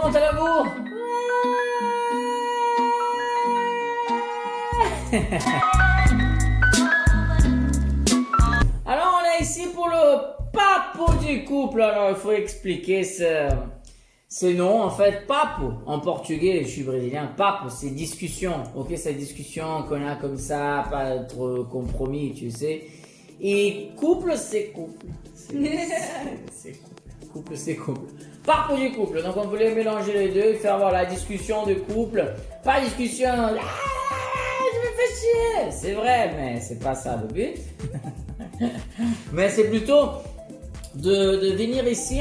comment allez-vous? Alors on est ici pour le papo du couple. Alors il faut expliquer ce nom. En fait, papo en portugais, je suis brésilien, papo c'est discussion. Ok, c'est discussion qu'on a comme ça, pas trop compromis, tu sais. Et couple c'est couple. C'est couple. Couple c'est couple. Papo du couple. Donc on voulait mélanger les deux, faire voir la discussion de couple. Pas discussion. Je me fais chier. C'est vrai, mais c'est pas ça le but. Mais c'est plutôt de venir ici,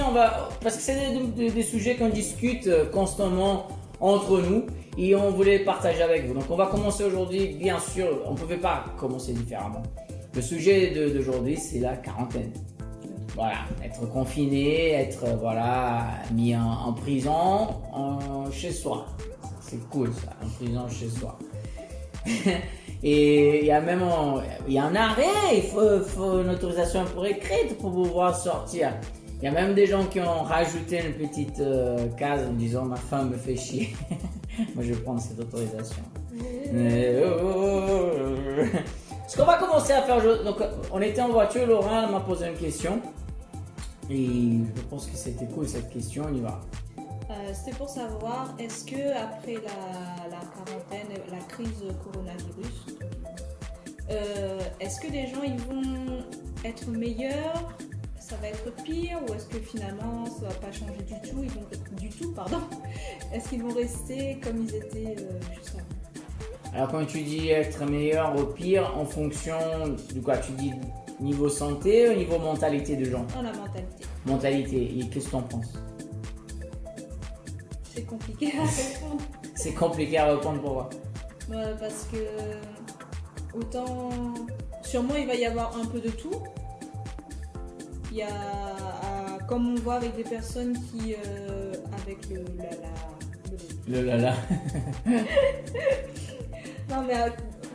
parce que c'est des sujets qu'on discute constamment entre nous et on voulait partager avec vous. Donc on va commencer aujourd'hui, bien sûr, on ne pouvait pas commencer différemment. Le sujet d'aujourd'hui, c'est la quarantaine. Voilà, être confiné, être mis en prison chez soi. C'est cool ça, en prison chez soi. Et il y a un arrêt, il faut une autorisation pour écrite pour pouvoir sortir. Il y a même des gens qui ont rajouté une petite case en disant ma femme me fait chier. Moi je vais prendre cette autorisation. Ce qu'on va commencer à faire, donc on était en voiture, Laurent m'a posé une question. Et je pense que c'était cool cette question, on y va. C'était pour savoir, est-ce que après la quarantaine, la crise coronavirus, est-ce que les gens ils vont être meilleurs, ça va être pire, ou est-ce que finalement ça va pas changer du tout, est-ce qu'ils vont rester comme ils étaient juste avant? Alors quand tu dis être meilleur ou pire, en fonction de quoi? Tu dis niveau santé ou niveau mentalité de gens? Non, la mentalité. Mentalité, et qu'est-ce que t'en penses? C'est compliqué à répondre. C'est compliqué à répondre, pourquoi? Parce que autant, sûrement il va y avoir un peu de tout. Il y a, comme on voit avec des personnes qui, avec le lala. Non mais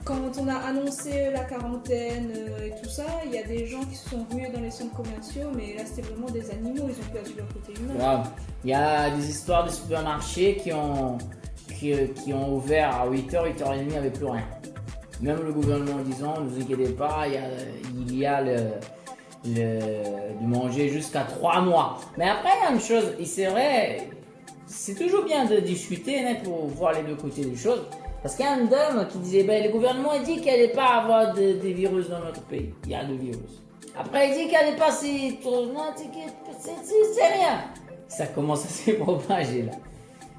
quand on a annoncé la quarantaine et tout ça, il y a des gens qui se sont rués dans les centres commerciaux, mais là c'était vraiment des animaux, ils ont perdu leur côté humain. Grave. Il y a des histoires de supermarchés qui ont ouvert à 8h, 8h30, il n'y avait plus rien. Même le gouvernement disant, ne vous inquiétez pas, il y a de manger jusqu'à 3 mois. Mais après, il y a une chose, et c'est vrai, c'est toujours bien de discuter pour voir les deux côtés des choses. Parce qu'il y a une dame qui disait, le gouvernement a dit qu'il n'allait pas avoir des virus dans notre pays. Il y a le virus. Après, il dit qu'il n'allait pas non, c'est rien. Ça commence à se propager là.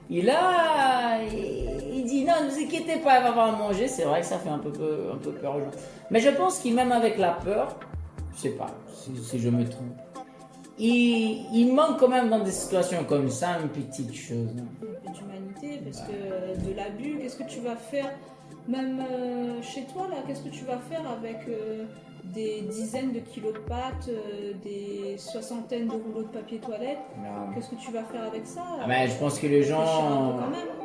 Et là, il dit, non, ne vous inquiétez pas, il va avoir à manger. C'est vrai que ça fait un peu peur aux gens. Mais je pense qu'il même avec la peur, je sais pas si je me trompe, il manque quand même dans des situations comme ça une petite chose. D'humanité, parce que de l'abus, qu'est-ce que tu vas faire même chez toi là, qu'est-ce que tu vas faire avec des dizaines de kilos de pâtes, des soixantaines de rouleaux de papier toilette? Qu'est-ce que tu vas faire avec ça? Mais je pense que les gens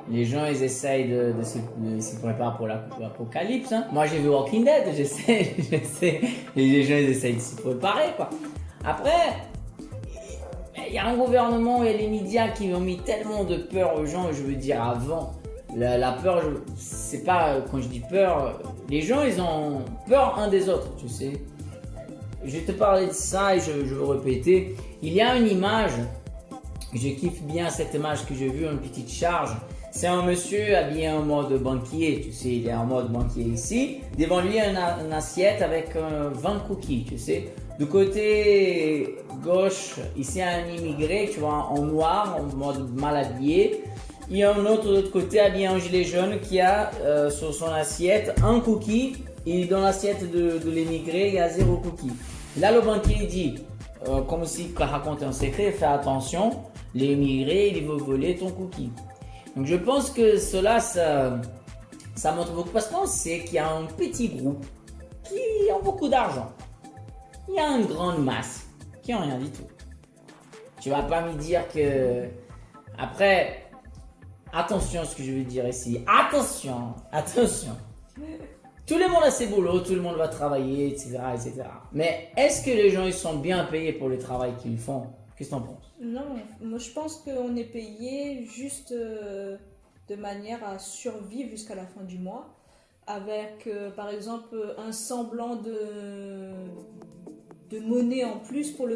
ils essayent de se préparer pour l'apocalypse. Hein. Moi j'ai vu Walking Dead, j'essaie, et les gens ils essayent de s'y préparer quoi. Après, il y a un gouvernement et les médias qui ont mis tellement de peur aux gens, je veux dire avant. La peur, c'est pas, quand je dis peur, les gens ils ont peur un des autres, tu sais. Je vais te parler de ça et je veux répéter. Il y a une image, je kiffe bien cette image que j'ai vue, une petite charge. C'est un monsieur habillé en mode banquier, tu sais, il est en mode banquier ici. Devant lui, une assiette avec 20 cookies, tu sais. Du côté gauche, ici, un immigré, tu vois, en noir, en mode mal habillé. Il y a un autre de l'autre côté habillé en gilet jaune qui a sur son assiette un cookie. Et dans l'assiette de l'immigré, il y a 0 cookie. Là, le banquier dit, comme s'il racontait un secret, fais attention, l'immigré, il veut voler ton cookie. Donc je pense que cela, ça montre beaucoup parce qu'on sait qu'il y a un petit groupe qui ont beaucoup d'argent. Il y a une grande masse qui n'ont rien du tout. Tu vas pas me dire que... Après, attention à ce que je veux dire ici. Attention. Tout le monde a ses boulots, tout le monde va travailler, etc. Mais est-ce que les gens ils sont bien payés pour le travail qu'ils font? Qu'est-ce que t'en penses? Non, moi je pense qu'on est payé juste de manière à survivre jusqu'à la fin du mois, avec par exemple un semblant de monnaie en plus pour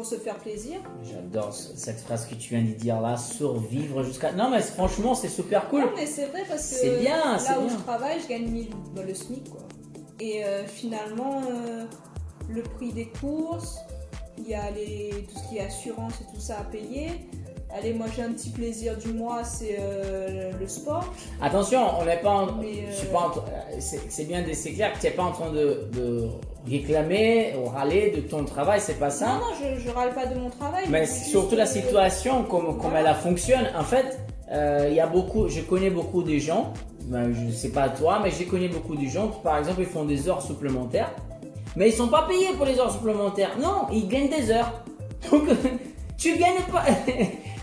se faire plaisir. J'adore cette phrase que tu viens de dire là, survivre jusqu'à... Non mais franchement c'est super cool. Non mais c'est vrai parce que C'est bien, là où je travaille, je gagne 1000 le SMIC quoi. Et finalement, le prix des courses, il y a tout ce qui est assurance et tout ça à payer. Allez, moi j'ai un petit plaisir du mois, c'est le sport. Attention, on n'est pas en... Mais, je suis pas c'est bien, c'est clair que tu n'es pas en train de réclamer ou râler de ton travail, c'est pas ça. Non, je râle pas de mon travail. Mais surtout la situation, comme elle fonctionne. En fait, il y a beaucoup, je connais beaucoup de gens, ben, je ne sais pas toi, mais je connais beaucoup de gens qui par exemple ils font des heures supplémentaires, mais ils ne sont pas payés pour les heures supplémentaires. Non, ils gagnent des heures. Donc tu gagnes pas.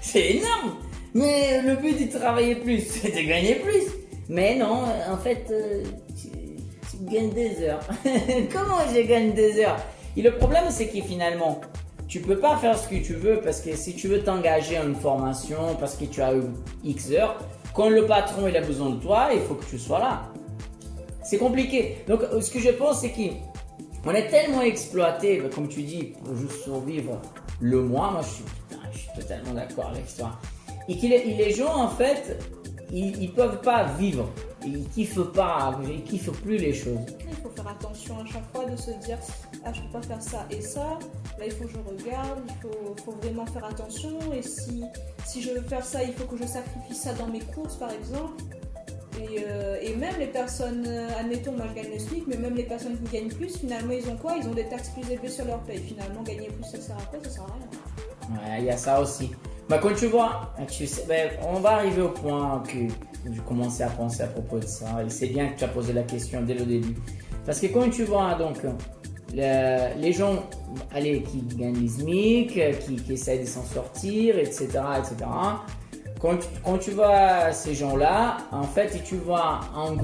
C'est énorme. Mais le but de travailler plus, c'est de gagner plus. Mais non, en fait, tu gagnes des heures. Comment je gagne des heures? Et le problème, c'est que finalement, tu peux pas faire ce que tu veux parce que si tu veux t'engager en une formation, parce que tu as eu X heures, quand le patron il a besoin de toi, il faut que tu sois là. C'est compliqué. Donc, ce que je pense, c'est qu'on est tellement exploité, comme tu dis, pour juste survivre le mois. Moi, je suis totalement d'accord avec toi. Et que les gens, en fait, ils peuvent pas vivre. Ils kiffent pas, ils kiffent plus les choses. Il faut faire attention à chaque fois de se dire ah je peux pas faire ça et ça. Là il faut que je regarde, il faut vraiment faire attention. Et si je veux faire ça, il faut que je sacrifie ça dans mes courses par exemple. Et même les personnes, admettons moi je gagne le SMIC, mais même les personnes qui gagnent plus, finalement ils ont quoi? Ils ont des taxes plus élevées sur leur paye. Finalement gagner plus ça sert à quoi? Ça sert à rien. Ouais, il y a ça aussi. Bah, quand tu vois, tu sais, on va arriver au point que j'ai commencé à penser à propos de ça. Et c'est bien que tu as posé la question dès le début. Parce que quand tu vois donc les gens qui gagnent les SMIC, qui essayent de s'en sortir, etc. Quand tu vois ces gens-là, en fait, tu vois un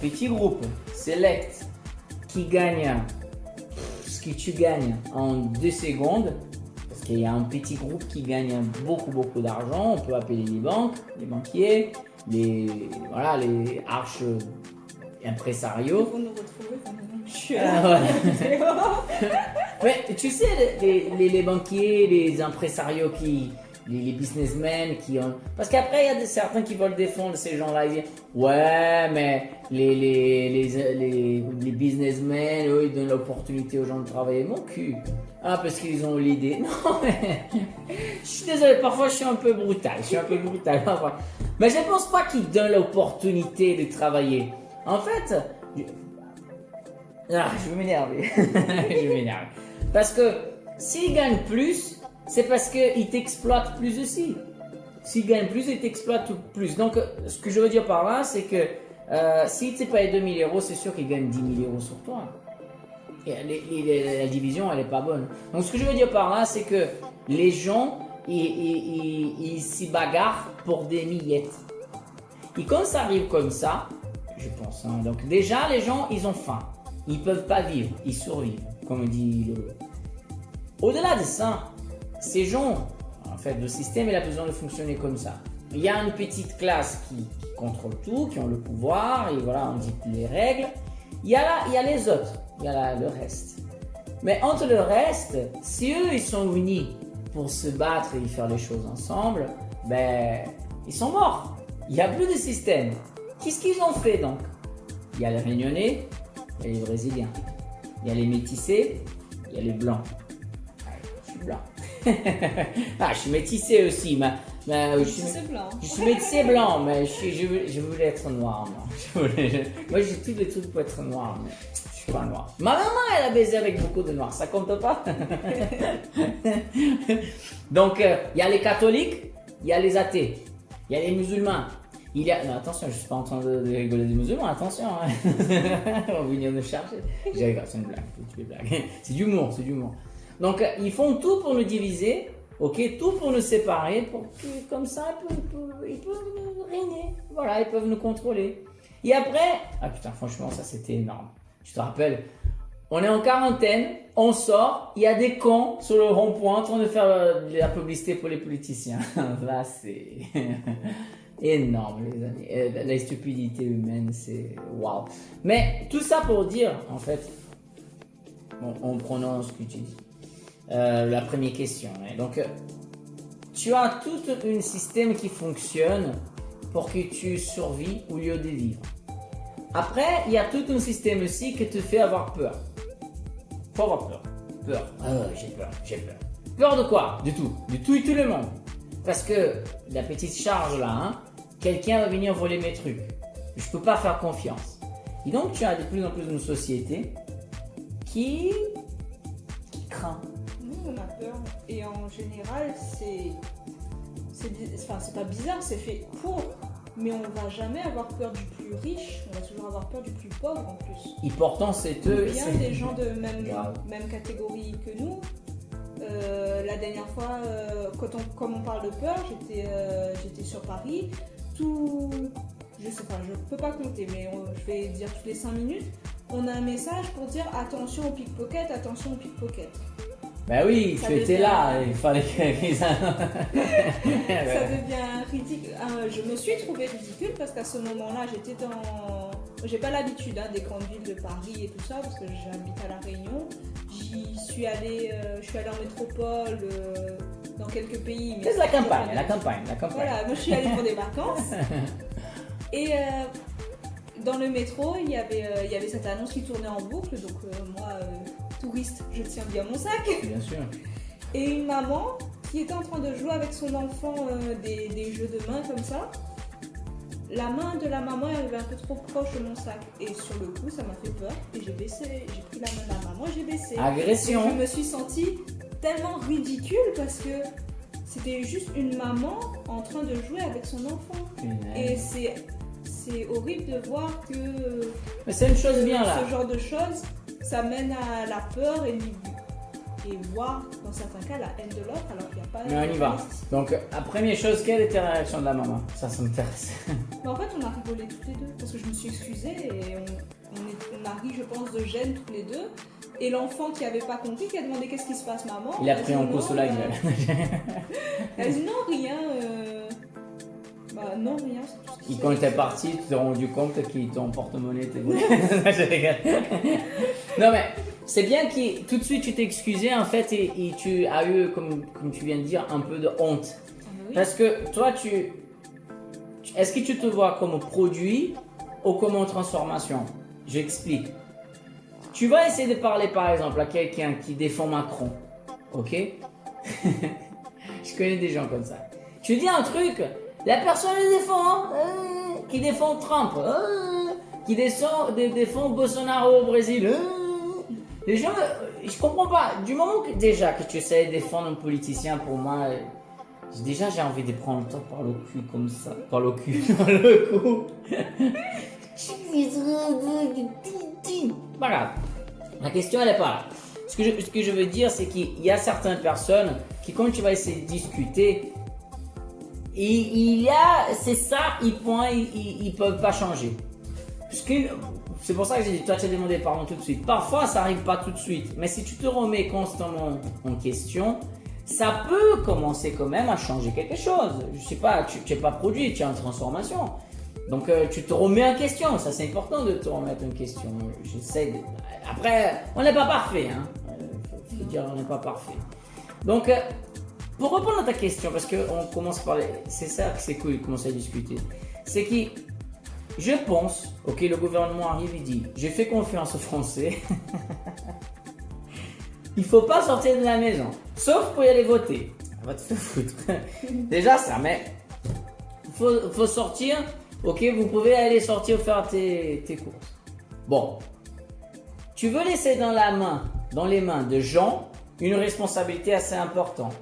petit groupe, select, qui gagne ce que tu gagnes en 2 secondes. Il y a un petit groupe qui gagne beaucoup d'argent. On peut appeler les banques, les banquiers, les arches impresarios. Pour nous retrouver quand même. Mais tu sais, les banquiers, les impresarios les businessmen qui ont... Parce qu'après, il y a certains qui veulent défendre ces gens-là. Ils disent, ouais, mais les businessmen, eux, ils donnent l'opportunité aux gens de travailler. Mon cul. Ah, parce qu'ils ont l'idée. Non, mais... Je suis désolé, parfois, je suis un peu brutal. Mais je ne pense pas qu'ils donnent l'opportunité de travailler. En fait... je vais m'énerver. Parce que s'ils gagnent plus... c'est parce qu'ils t'exploitent plus aussi. S'ils gagnent plus, ils t'exploitent plus. Donc, ce que je veux dire par là, c'est que si tu payes 2 000 euros, c'est sûr qu'ils gagnent 10 000 euros sur toi. Et la division, elle n'est pas bonne. Donc, ce que je veux dire par là, c'est que les gens, ils s'y bagarrent pour des miettes. Et quand ça arrive comme ça, je pense, hein, donc déjà, les gens, ils ont faim. Ils ne peuvent pas vivre, ils survivent, comme dit Lolo. Au-delà de ça, ces gens, en fait, le système, il a besoin de fonctionner comme ça. Il y a une petite classe qui contrôle tout, qui ont le pouvoir, et voilà, on dit les règles. Il y a les autres, il y a le reste. Mais entre le reste, si eux, ils sont unis pour se battre et faire les choses ensemble, ils sont morts. Il n'y a plus de système. Qu'est-ce qu'ils ont fait donc? Il y a les Réunionnais, il y a les Brésiliens. Il y a les Métissés, il y a les Blancs. Je suis blanc. Je suis métissé aussi, je suis métissé blanc, mais je voulais être noir. Moi, j'ai tous les trucs pour être noir, mais je suis pas noir. Ma maman, elle a baisé avec beaucoup de noirs, ça compte pas? Donc, il y a les catholiques, il y a les athées, il y a les musulmans. Non, attention, je suis pas en train de rigoler des musulmans, attention. Hein. On va venir nous charger. J'ai rigolé, c'est une blague, tu fais blague. C'est d'humour. Donc, ils font tout pour nous diviser, ok, tout pour nous séparer, pour que, comme ça, ils peuvent nous régner. Voilà, ils peuvent nous contrôler. Et après, franchement, ça c'était énorme. Tu te rappelles, On est en quarantaine, on sort, il y a des cons sur le rond-point en train de faire de la publicité pour les politiciens. Là, c'est énorme, les amis. La stupidité humaine, c'est waouh. Mais tout ça pour dire, en fait, bon, on prononce ce que tu dis. La première question. Hein. Donc, tu as tout un système qui fonctionne pour que tu survives au lieu de vivre. Après, il y a tout un système aussi qui te fait avoir peur. Faut avoir peur. Peur. J'ai peur. Peur de quoi? De tout et tout le monde. Parce que la petite charge là, hein, quelqu'un va venir voler mes trucs. Je peux pas faire confiance. Et donc, tu as de plus en plus une société qui craint. Nous, on a peur. Et en général, c'est pas bizarre, c'est fait pour. Mais on va jamais avoir peur du plus riche, on va toujours avoir peur du plus pauvre en plus. Et pourtant, c'est eux. Il y a des gens de même catégorie que nous. La dernière fois, comme on parle de peur, j'étais sur Paris. Je sais pas, je peux pas compter, mais je vais dire toutes les 5 minutes. On a un message pour dire attention au pickpocket, attention au pickpocket. Ben oui, tu étais là, il fallait que ça devient ridicule. Je me suis trouvée ridicule parce qu'à ce moment-là, j'étais dans... J'ai pas l'habitude des grandes villes de Paris et tout ça parce que j'habite à La Réunion. Je suis allée en métropole, dans quelques pays. C'est la campagne. Voilà, moi je suis allée pour des vacances. Et dans le métro, il y avait cette annonce qui tournait en boucle, donc moi... touriste, je tiens bien mon sac. Bien sûr. Et une maman qui était en train de jouer avec son enfant des jeux de main comme ça. La main de la maman est arrivée un peu trop proche de mon sac. Et sur le coup, ça m'a fait peur. Et j'ai baissé, j'ai pris la main de la maman et j'ai baissé. Agression. Et je me suis sentie tellement ridicule parce que c'était juste une maman en train de jouer avec son enfant. Et c'est horrible de voir que... Mais c'est une chose bien là. Ce genre de choses... Ça mène à la peur et voir, dans certains cas, la haine de l'autre alors qu'il n'y a pas... Mais on y va. Donc, la première chose, quelle était la réaction de la maman? Ça m'intéresse. En fait, on a rigolé toutes les deux parce que je me suis excusée et on a ri, je pense, de gêne toutes les deux. Et l'enfant qui n'avait pas compris, qui a demandé qu'est-ce qui se passe, maman. Il a pris en cause la gueule. Elle dit non, rien. Non, rien. Et quand tu es parti, tu t'es rendu compte que ton porte-monnaie était volé. Non mais, c'est bien que tout de suite tu t'es excusé en fait et tu as eu, comme tu viens de dire, un peu de honte. Oui. Parce que toi, est-ce que tu te vois comme produit ou comme transformation? J'explique. Tu vas essayer de parler par exemple à quelqu'un qui défend Macron. Ok? Je connais des gens comme ça. Tu dis un truc... La personne le défend, qui défend Trump, qui défend Bolsonaro au Brésil. Les gens, je comprends pas. Du moment que déjà que tu essaies de défendre un politicien, pour moi, déjà j'ai envie de prendre le temps par le cul comme ça, par le cou. Pas grave. La question elle est pas là. Ce que je veux dire, c'est qu'il y a certaines personnes qui, quand tu vas essayer de discuter, c'est ça, ils peuvent pas changer. C'est pour ça que j'ai dit, toi tu as demandé pardon tout de suite. Parfois ça arrive pas tout de suite, mais si tu te remets constamment en question, ça peut commencer quand même à changer quelque chose. Je sais pas, tu n'es pas produit, tu es en transformation. Donc tu te remets en question, ça c'est important de te remettre en question. Après, on n'est pas parfait, hein. Faut dire, on n'est pas parfait. Donc, pour répondre à ta question, parce qu'on commence par c'est ça que c'est cool de commencer à discuter. C'est que je pense, ok, le gouvernement arrive et dit, j'ai fait confiance aux Français. Il faut pas sortir de la maison, sauf pour y aller voter. On va te faire foutre. Déjà ça, mais faut sortir. Ok, vous pouvez aller sortir faire tes courses. Bon, tu veux laisser dans les mains de gens une responsabilité assez importante.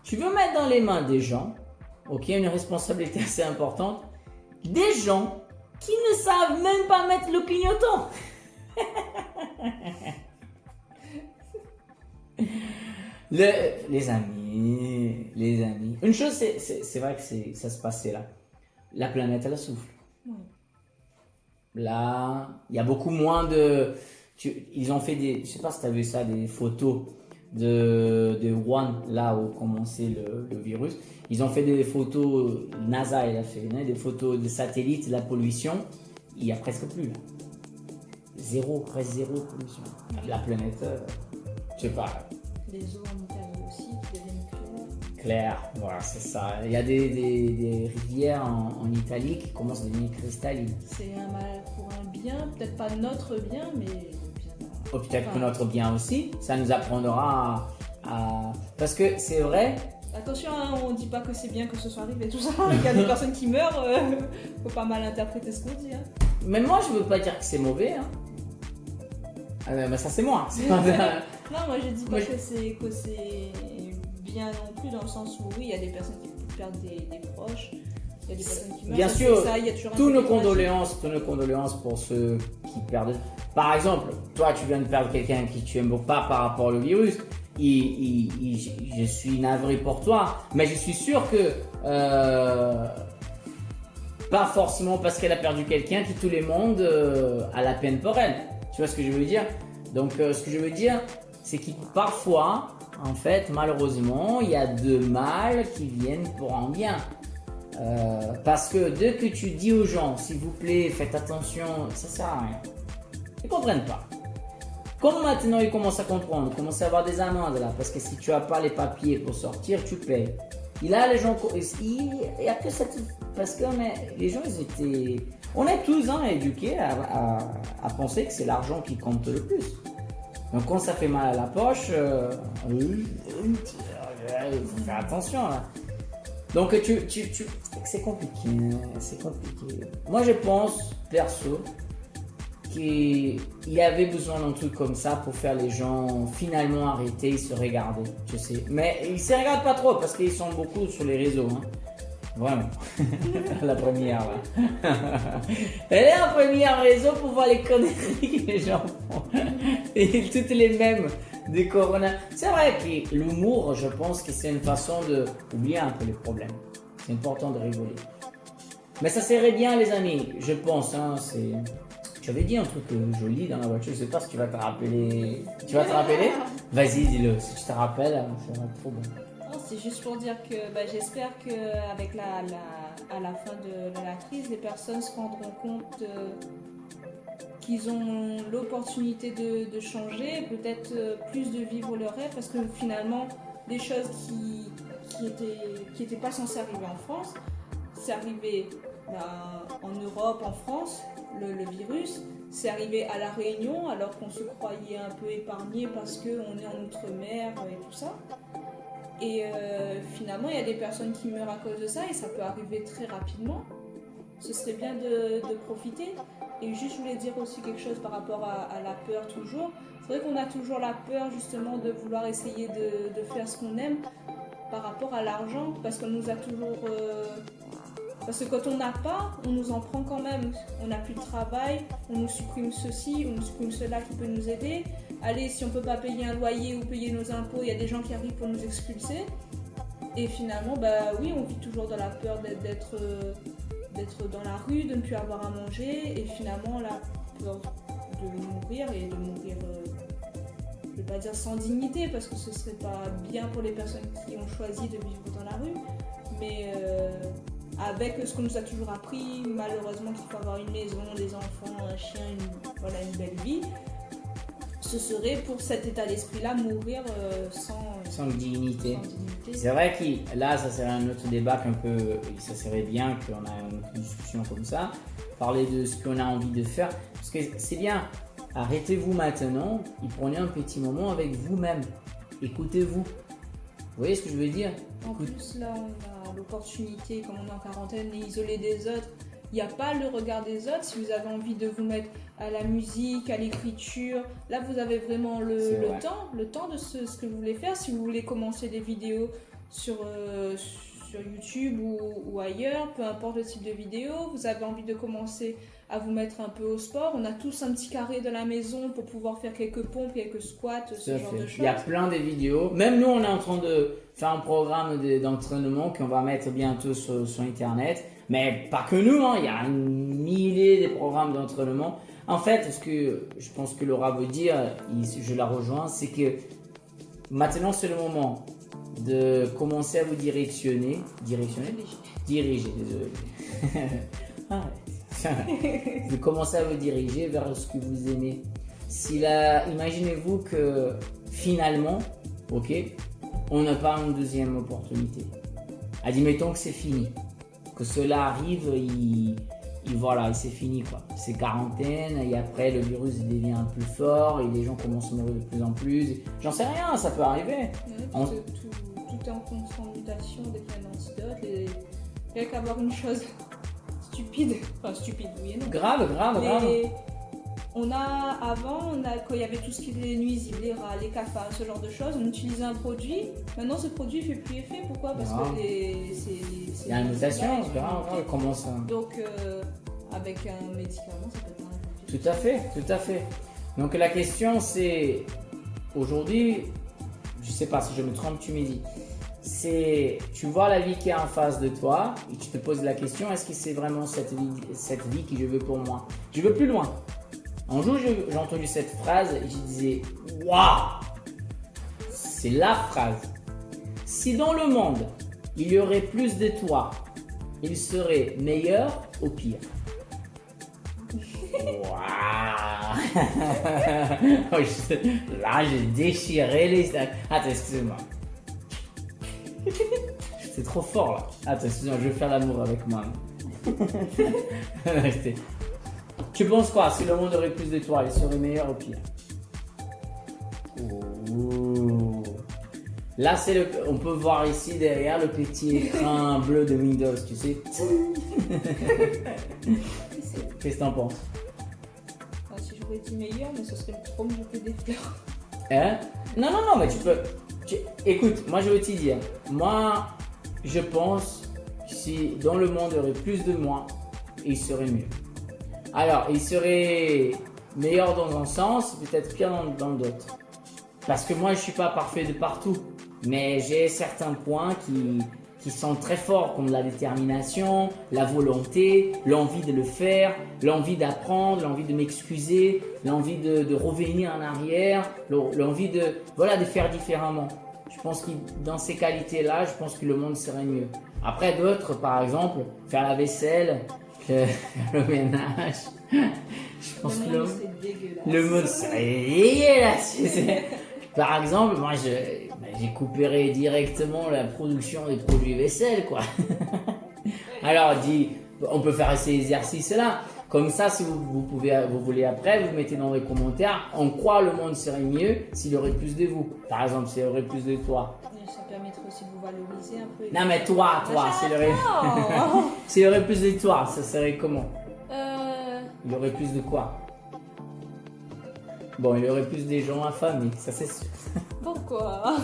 Tu veux mettre dans les mains des gens, ok, une responsabilité assez importante, des gens qui ne savent même pas mettre le clignotant. Les amis. Une chose, c'est vrai que ça se passait là. La planète, elle souffle. Oui. Là, il y a beaucoup moins de Ils ont fait des, je sais pas si tu as vu ça, des photos de Wuhan, là où commençait le virus. Ils ont fait des photos, NASA il a fait, hein, des photos de satellites, de la pollution. Il n'y a presque plus là. Presque zéro pollution. La planète, je sais pas. Les eaux en Italie aussi qui deviennent claires. Clair, voilà, c'est ça. Il y a des rivières en Italie qui commencent à devenir cristallines. C'est un mal pour un bien, peut-être pas notre bien, mais le bien. Ou peut-être pour notre bien aussi. Ça nous apprendra à... Parce que c'est vrai. Attention, hein, on dit pas que c'est bien que ce soit arrivé tout ça. Il y a des personnes qui meurent, faut pas mal interpréter ce qu'on dit. Hein. Mais moi, je veux pas dire que c'est mauvais. Hein. Mais ça, c'est moi. Non, moi je dis pas que c'est bien non plus, dans le sens où oui, il y a des personnes qui perdent des proches, il y a des personnes qui meurent. Bien sûr, ça, il y a toujours tous nos condoléances pour ceux qui perdent. Par exemple, toi, tu viens de perdre quelqu'un qui tu aimes pas par rapport au virus. Je suis navré pour toi, mais je suis sûr que pas forcément parce qu'elle a perdu quelqu'un que tout le monde a la peine pour elle. Tu vois ce que je veux dire? Donc, ce que je veux dire, c'est que parfois, en fait, malheureusement, il y a de mal qui viennent pour un bien. Parce que dès que tu dis aux gens, s'il vous plaît, faites attention, ça sert à rien. Ils ne comprennent pas. Comme maintenant ils commencent à comprendre, ils commencent à avoir des amendes là, parce que si tu n'as pas les papiers pour sortir, tu payes. Et là, les gens, il n'y a que cette... Parce que les gens, ils étaient... On est tous éduqués à penser que c'est l'argent qui compte le plus. Donc quand ça fait mal à la poche, il faut faire attention là. Donc c'est compliqué, c'est compliqué. Moi je pense, perso, qu'il y avait besoin d'un truc comme ça pour faire les gens finalement arrêter et se regarder, je sais. Mais ils se regardent pas trop parce qu'ils sont beaucoup sur les réseaux. Hein. Vraiment. La première là. Elle est en première réseau pour voir les conneries que les gens font. Et toutes les mêmes de Corona. C'est vrai que l'humour, je pense que c'est une façon d'oublier un peu les problèmes. C'est important de rigoler. Mais ça serait bien les amis, je pense. Tu avais dit un truc joli dans la voiture, je sais pas si tu vas te rappeler. Tu vas te rappeler? Vas-y, dis-le. Si tu te rappelles, ça va être trop bon. C'est juste pour dire que j'espère qu'avec à la fin de la crise, les personnes se rendront compte qu'ils ont l'opportunité de changer, peut-être plus de vivre leur rêve, parce que finalement, des choses qui étaient pas censées arriver en France, c'est arrivé en Europe, en France, le virus, c'est arrivé à La Réunion, alors qu'on se croyait un peu épargné parce qu'on est en outre-mer et tout ça. Et finalement, il y a des personnes qui meurent à cause de ça et ça peut arriver très rapidement. Ce serait bien de profiter. Et juste, je voulais dire aussi quelque chose par rapport à la peur toujours. C'est vrai qu'on a toujours la peur justement de vouloir essayer de faire ce qu'on aime par rapport à l'argent parce qu'on nous a toujours... Parce que quand on n'a pas, on nous en prend quand même. On n'a plus de travail, on nous supprime ceci, on nous supprime cela qui peut nous aider. Allez, si on ne peut pas payer un loyer ou payer nos impôts, il y a des gens qui arrivent pour nous expulser. Et finalement, oui, on vit toujours dans la peur d'être dans la rue, de ne plus avoir à manger. Et finalement, la peur de mourir et de mourir, je ne vais pas dire sans dignité, parce que ce ne serait pas bien pour les personnes qui ont choisi de vivre dans la rue. Mais... avec ce qu'on nous a toujours appris, malheureusement qu'il faut avoir une maison, des enfants, un chien, une belle vie, ce serait pour cet état d'esprit-là mourir sans dignité. C'est vrai que là, ça serait un autre débat qu'un peu, ça serait bien qu'on ait une discussion comme ça, parler de ce qu'on a envie de faire, parce que c'est bien, arrêtez-vous maintenant et prenez un petit moment avec vous-même, écoutez-vous. Vous voyez ce que je veux dire? En plus, là, on a l'opportunité, comme on est en quarantaine, et isolé des autres. Il n'y a pas le regard des autres. Si vous avez envie de vous mettre à la musique, à l'écriture, là, vous avez vraiment le temps de ce que vous voulez faire. Si vous voulez commencer des vidéos sur YouTube ou ailleurs, peu importe le type de vidéo, vous avez envie de commencer à vous mettre un peu au sport. On a tous un petit carré de la maison pour pouvoir faire quelques pompes, quelques squats, ce genre de choses. Il y a plein de vidéos. Même nous, on est en train de faire un programme d'entraînement qu'on va mettre bientôt sur Internet. Mais pas que nous, il y a 1000 multiplier des programmes d'entraînement. En fait, ce que je pense que Laura veut dire, je la rejoins, c'est que maintenant c'est le moment de commencer à vous diriger, désolé. De commencer à vous diriger vers ce que vous aimez. Imaginez-vous que finalement, ok, on n'a pas une deuxième opportunité. Admettons que c'est fini, que cela arrive, voilà, c'est fini quoi. C'est quarantaine et après le virus devient plus fort et les gens commencent à mourir de plus en plus. J'en sais rien, ça peut arriver. Tout est en constante mutation dès qu'il y a un antidote. Il n'y a qu'à avoir une chose stupide, oui et non. Grave. Quand il y avait tout ce qui était nuisible, les rats, les cafards, ce genre de choses, on utilisait un produit. Maintenant, ce produit ne fait plus effet. Pourquoi? Parce que il y a une mutation, comment ça? Donc, avec un médicament, ça peut être Tout à fait. Donc, la question, c'est aujourd'hui, je ne sais pas si je me trompe, tu me dis. Tu vois la vie qui est en face de toi et tu te poses la question, est-ce que c'est vraiment cette vie que je veux pour moi? Je veux plus loin. Un jour, j'ai entendu cette phrase et je disais, waouh, c'est la phrase. Si dans le monde, il y aurait plus de toi, il serait meilleur ou pire? Waouh. Là, j'ai déchiré les sacs. Attends, excusez-moi. C'est trop fort là. Attends, excusez-moi, je vais faire l'amour avec moi. Tu penses quoi? Si le monde aurait plus de toi, il serait meilleur ou pire? Ouh. Là, on peut voir ici derrière le petit écran bleu de Windows, tu sais. Qu'est-ce que t'en penses? Si j'aurais dit meilleur, mais ce serait trop me jeter des fleurs. Hein? Non, mais tu peux. Écoute, moi je veux te dire, moi je pense que si dans le monde il y aurait plus de moi, il serait mieux. Alors, il serait meilleur dans un sens, peut-être pire dans d'autres. Parce que moi je suis pas parfait de partout, mais j'ai certains points qui sont très forts, comme la détermination, la volonté, l'envie de le faire, l'envie d'apprendre, l'envie de m'excuser, l'envie de revenir en arrière, l'envie de faire différemment. Je pense que dans ces qualités-là, je pense que le monde serait mieux. Après d'autres, par exemple, faire la vaisselle, faire le ménage. Je pense que c'est dégueulasse. Le monde serait dégueulasse. Par exemple, moi, j'ai coupé directement la production des produits vaisselle, quoi. Alors, on peut faire ces exercices-là. Comme ça, si vous voulez après, vous mettez dans les commentaires en quoi le monde serait mieux s'il y aurait plus de vous. Par exemple, s'il y aurait plus de toi. Ça permettrait aussi de vous valoriser un peu. Non, mais toi, s'il y aurait plus de toi, ça serait comment? Il y aurait plus de quoi? Bon, il y aurait plus des gens affamés, ça c'est sûr. Pourquoi?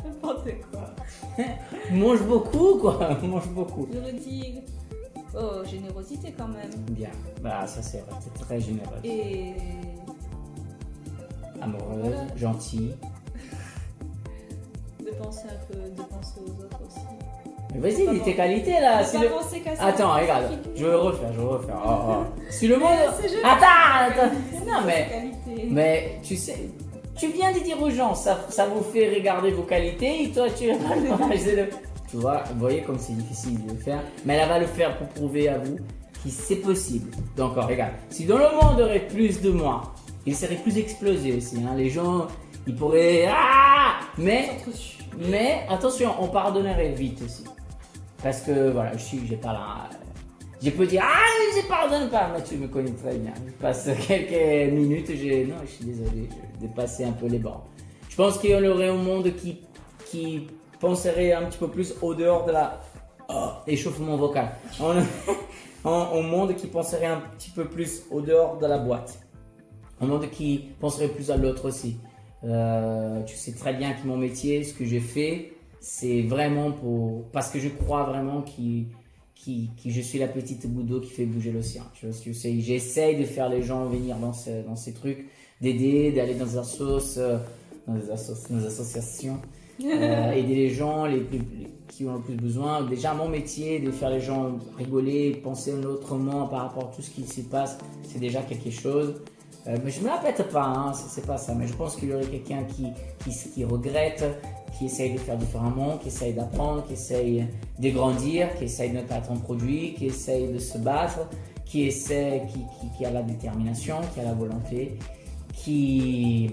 N'importe quoi. Mange beaucoup, quoi. Mange beaucoup. J'aurais dit générosité quand même. Bien. Bah, ça c'est vrai. C'est très généreux. Et amoureuse, voilà. gentille. De penser aux autres aussi. Mais vas-y, dis tes qualités là. Attends, regarde. Je vais refaire. Si le monde. Attends. Non, mais tu sais. Tu viens de dire aux gens, ça vous fait regarder vos qualités et toi tu vas le Tu vois, vous voyez comme c'est difficile de le faire, mais elle va le faire pour prouver à vous que c'est possible. Donc regarde, si dans le monde il y aurait plus de moi, il serait plus explosé aussi. Hein. Les gens, ils pourraient... Mais attention, on pardonnerait vite aussi. Parce que voilà, j'ai pas la... Je peux dire, je pardonne pas, mais tu me connais très bien. Je passe quelques minutes, je suis désolé, j'ai dépassé un peu les bords. Je pense qu'il y aurait un monde qui penserait un petit peu plus au dehors de la échauffement vocal. Un monde qui penserait un petit peu plus au dehors de la boîte. Un monde qui penserait plus à l'autre aussi. Tu sais très bien que mon métier, ce que j'ai fait, c'est vraiment parce que je crois vraiment que je suis la petite goutte d'eau qui fait bouger l'océan. J'essaye de faire les gens venir dans ces trucs, d'aider, d'aller dans un sauce. nos associations, aider les gens qui ont le plus besoin. Déjà, mon métier, de faire les gens rigoler, penser autrement par rapport à tout ce qui se passe, c'est déjà quelque chose. Mais je ne me la pète pas, hein, c'est pas ça. Mais je pense qu'il y aurait quelqu'un qui regrette, qui essaye de faire différemment, qui essaye d'apprendre, qui essaye de grandir, qui essaye de ne pas être un produit, qui essaye de se battre, qui a la détermination, qui a la volonté, qui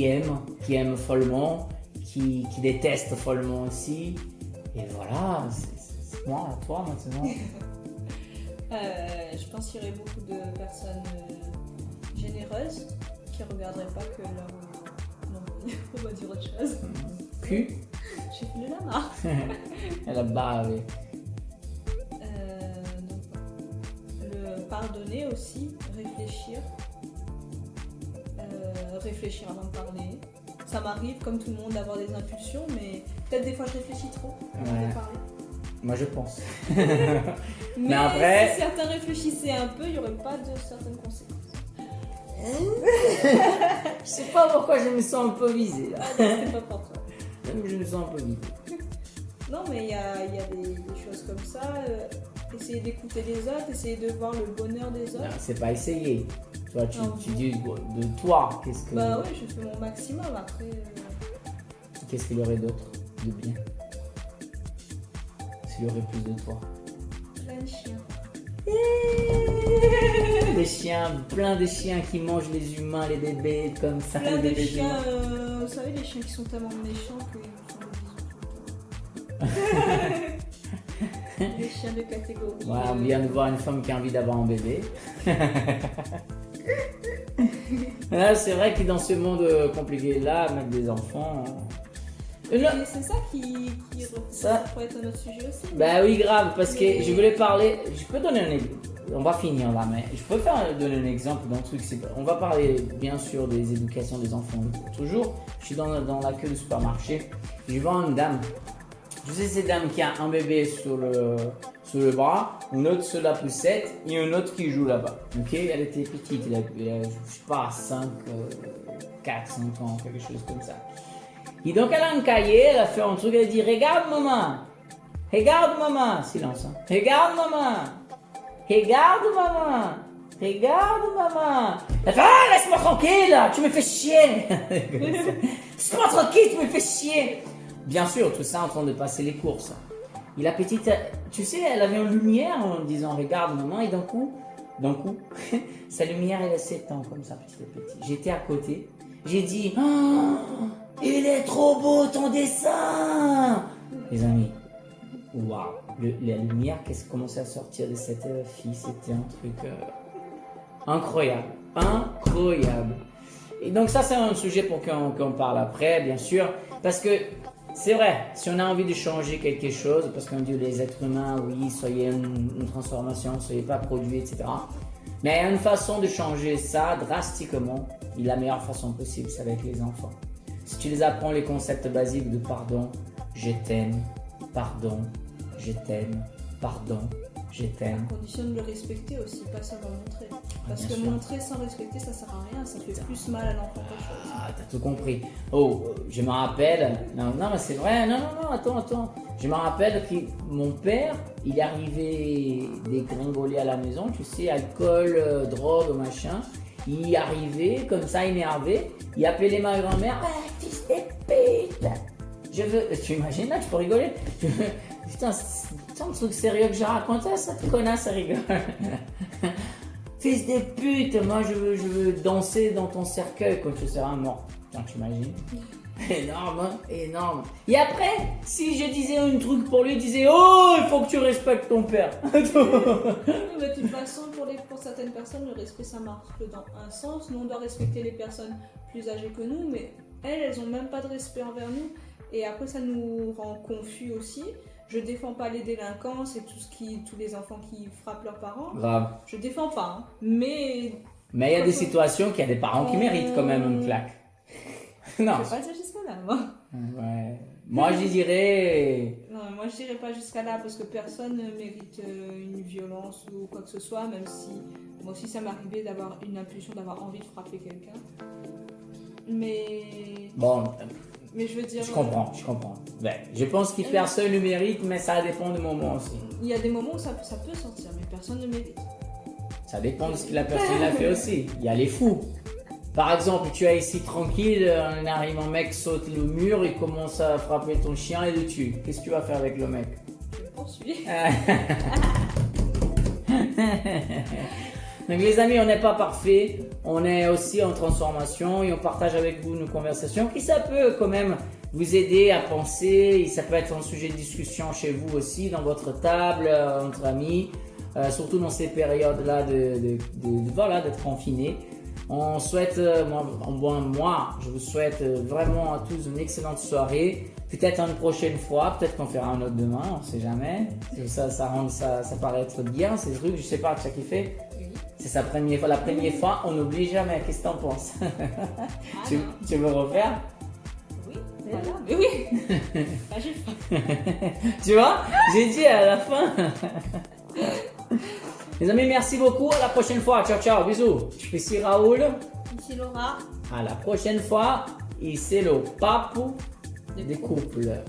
aime follement, qui déteste follement aussi. Et voilà, c'est moi, à toi maintenant. Je pense qu'il y aurait beaucoup de personnes généreuses qui ne regarderaient pas que leur... Non, on va dire autre chose. Cul. J'ai fait de la marre. Elle a bavé. Le pardonner aussi, réfléchir avant de parler. Ça m'arrive, comme tout le monde, d'avoir des impulsions, mais peut-être des fois je réfléchis trop avant de parler. Moi je pense. mais après... si certains réfléchissaient un peu, il n'y aurait pas de certaines conséquences. Je sais pas pourquoi je me sens un peu visée là. Ah, c'est pas pour toi. Je me sens un peu visée. Non, mais il y a des choses comme ça. Essayer d'écouter les autres, essayer de voir le bonheur des autres. Non, c'est pas essayer. Toi, tu dis de toi, qu'est-ce que... Bah oui, je fais mon maximum. Après... Qu'est-ce qu'il y aurait d'autre de bien s'il y aurait plus de toi? Plein de chiens. Des chiens, plein de chiens qui mangent les humains, les bébés, comme ça. Plein de bébés chiens, vous savez, les chiens qui sont tellement méchants qu'ils font des bisous. Les chiens de catégorie. Ouais, on vient de voir une femme qui a envie d'avoir un bébé. Là, c'est vrai que dans ce monde compliqué là, mettre des enfants... C'est ça ça pourrait être un autre sujet aussi. Bah oui, grave, parce que je voulais parler... Je peux donner un exemple. On va finir là, mais je peux donner un exemple d'un truc. On va parler bien sûr des éducations des enfants. Toujours, je suis dans la queue du supermarché. Je vois une dame. Je sais cette dame qui a un bébé sur le bras, une autre sur la poussette et une autre qui joue là-bas. Ok, elle était petite, elle a, je sais pas, 4, 5 ans, quelque chose comme ça. Et donc elle a un cahier, elle a fait un truc, elle a dit regarde maman, silence, hein. Regarde maman, elle fait ah laisse-moi tranquille, tu me fais chier, laisse-moi tranquille, tu me fais chier. Bien sûr, tout ça en train de passer les courses. Et la petite, tu sais, elle avait une lumière en disant regarde maman, et d'un coup, sa lumière elle a 7 ans comme ça, petit à petit. J'étais à côté, j'ai dit oh, il est trop beau ton dessin. Les amis, waouh, la lumière qui commençait à sortir de cette fille, c'était un truc incroyable. Et donc ça c'est un sujet pour qu'on parle après, bien sûr, parce que c'est vrai, si on a envie de changer quelque chose, parce qu'on dit les êtres humains, oui, soyez une transformation, soyez pas produits, etc. Mais il y a une façon de changer ça drastiquement, et la meilleure façon possible, c'est avec les enfants. Si tu les apprends les concepts basiques de pardon, je t'aime, pardon, je t'aime, pardon, je t'aime. À condition de le respecter aussi, pas savoir montrer. Parce que montrer sans respecter, ça sert à rien, ça fait plus mal à l'enfant qu'autre chose. Ah, t'as tout compris. Oh, je me rappelle, non, mais c'est vrai, non, attends. Je me rappelle que mon père, il est arrivé dégringolé à la maison, tu sais, alcool, drogue, machin. Il arrivait comme ça, énervé, il appelait ma grand-mère, ah, fils de pute. Tu imagines là, tu peux rigoler. Putain, c'est un truc sérieux que j'ai raconté, cette connasse, elle rigole. Fils de pute, moi je veux danser dans ton cercueil quand tu seras mort. Putain, tu imagines? Énorme. Et après, si je disais un truc pour lui, il disait oh, il faut que tu respectes ton père. Mais de toute façon, pour certaines personnes, le respect ça marche que dans un sens. Nous, on doit respecter les personnes plus âgées que nous, mais elles ont même pas de respect envers nous. Et après, ça nous rend confus aussi. Je défends pas les délinquants, c'est tous les enfants qui frappent leurs parents. Grave. Je défends pas, hein. Mais il y a des situations qu'il y a des parents qui méritent quand même une claque. Non. Je vais pas dire jusqu'à là, moi. Ouais. Moi, je dirais... Non, moi, je dirais pas jusqu'à là, parce que personne ne mérite une violence ou quoi que ce soit, même si moi aussi, ça m'est arrivé d'avoir une impulsion, d'avoir envie de frapper quelqu'un. Mais Bon, je veux dire, je comprends. Ben, je pense que personne le mérite, mais ça dépend du moment aussi. il y a des moments où ça peut sortir, mais personne ne mérite. Ça dépend de ce que la personne a fait aussi. Il y a les fous. Par exemple, tu es ici tranquille, on arrive, un mec saute le mur, il commence à frapper ton chien et le tue. Qu'est-ce que tu vas faire avec le mec? Je le poursuis. Donc les amis, on n'est pas parfait, on est aussi en transformation et on partage avec vous nos conversations qui ça peut quand même vous aider à penser, et ça peut être un sujet de discussion chez vous aussi, dans votre table, entre amis, surtout dans ces périodes-là voilà, d'être confiné. On souhaite, moi, je vous souhaite vraiment à tous une excellente soirée. Peut-être une prochaine fois, peut-être qu'on fera un autre demain, on ne sait jamais. Ça paraît être bien, ces trucs, je sais pas, tu as kiffé? C'est la première fois, on n'oublie jamais. Qu'est-ce que t'en penses? Tu veux refaire? Oui, voilà. Mais oui. J'ai faim. Tu vois? J'ai dit à la fin. Les amis, merci beaucoup. À la prochaine fois. Ciao, ciao. Bisous. Je suis ici Raoul. Ici Laura. À la prochaine fois. Et c'est le papou des couples.